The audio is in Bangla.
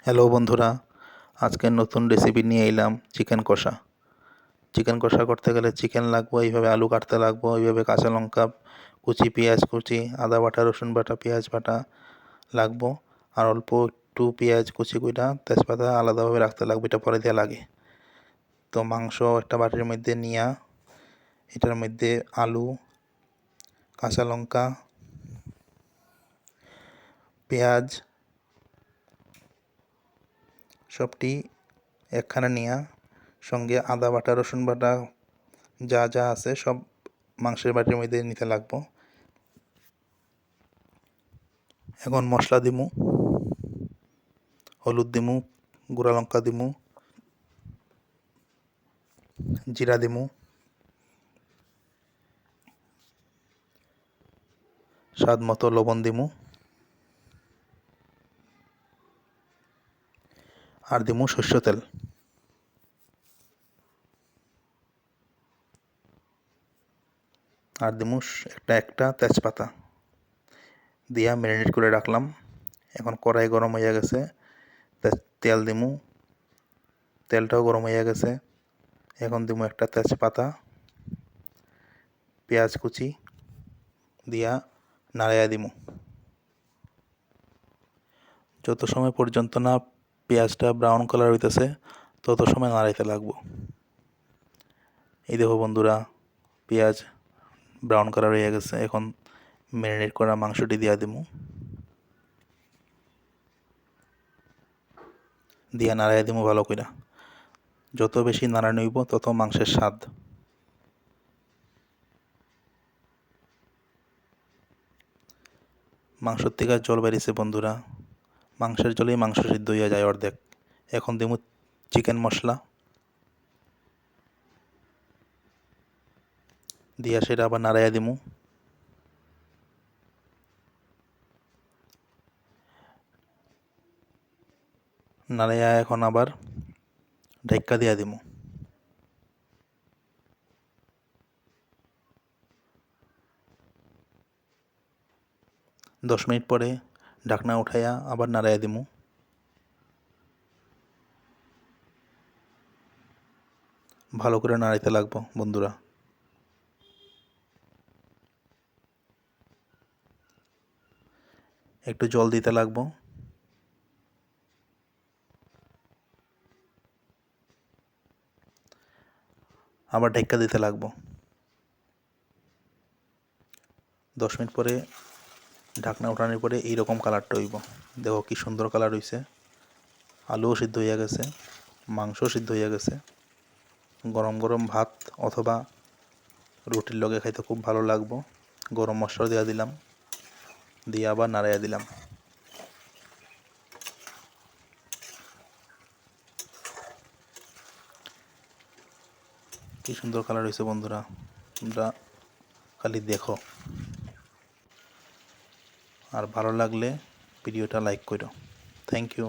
হ্যালো বন্ধুরা, আজকের নতুন রেসিপি নিয়ে এলাম চিকেন কষা। চিকেন কষা করতে গেলে চিকেন লাগবে, এইভাবে আলু কাটতে লাগবে, এইভাবে কাঁচা লঙ্কা কুচি, পেঁয়াজ কুচি, আদা বাটা, রসুন বাটা, পেঁয়াজ বাটা লাগবো। আর অল্প একটু পেঁয়াজ কুচি কইটা তেজপাতা আলাদাভাবে রাখতে লাগবে, এটা পরে দেওয়া লাগে। তো মাংস একটা বাটির মধ্যে নিয়া এটার মধ্যে আলু, কাঁচা লঙ্কা, পেঁয়াজ সবটি একখানে নিয়া সঙ্গে আদা বাটা, রসুন বাটা যা যা আছে সব মাংসের বাটির মধ্যে নিতে লাগবো। এখন মশলা দিমু, হলুদ দিমু, গুঁড়া লঙ্কা দিমু, জিরা দিমু, স্বাদ মতো লবণ দিমু, আর দিমু সর্ষে তেল। আর দিমু একটা তেজপাতা দিয়া ম্যারিনেট করে রাখলাম। এখন কড়াই গরম হয়ে গেছে, তেল দিমু, তেলটাও গরম হয়ে গেছে। এখন দিমু একটা তেজপাতা, পেঁয়াজ কুচি দিয়া নাড়াইয়া দিমু। যত সময় পর্যন্ত না পেঁয়াজটা ব্রাউন কালার হইতেছে তত সময় নাড়াইতে লাগবো। এই দেখো বন্ধুরা, পেঁয়াজ ব্রাউন কালার হয়ে গেছে। এখন ম্যারিনেট করা মাংসটি দিয়া দিমু, দিয়া নাড়াইয়া দিমু ভালো কইরা। যত বেশি নাড়ানো হইব তত মাংসের স্বাদ। মাংসর থেকে জল বেরিয়েছে বন্ধুরা, মাংসের জলেই মাংস সিদ্ধ হইয়া যায় অর্ধেক। এখন দিমু চিকেন মশলা, দিয়া সেটা আবার নাড়াইয়া দিমু। নাড়াইয়া এখন আবার ঢাক্কা দিয়া দিমু। 10 মিনিট পরে ঢাকনা উঠাইয়া আবার নাড়াইয়া দিমু। ভালো করে নাড়াইতে লাগবো বন্ধুরা। একটু জল দিতে লাগবো। আবার ঢাক্কা দিতে লাগবো। 10 মিনিট পরে ঢাকনা উঠানোর পরে এইরকম কালারটা হইব। দেখো কি সুন্দর কালার হইছে। আলুও সিদ্ধ হইয়া গেছে, মাংসও সিদ্ধ হইয়া গেছে। গরম গরম ভাত অথবা রুটির লগে খাইতে খুব ভালো লাগবো। গরম মশলা দিয়া দিলাম, দিয়ে আবার নাড়াইয়া দিলাম। কি সুন্দর কালার হয়েছে বন্ধুরা, তোমরা খালি দেখো। আর ভালো লাগলে ভিডিওটা লাইক করো। Thank you.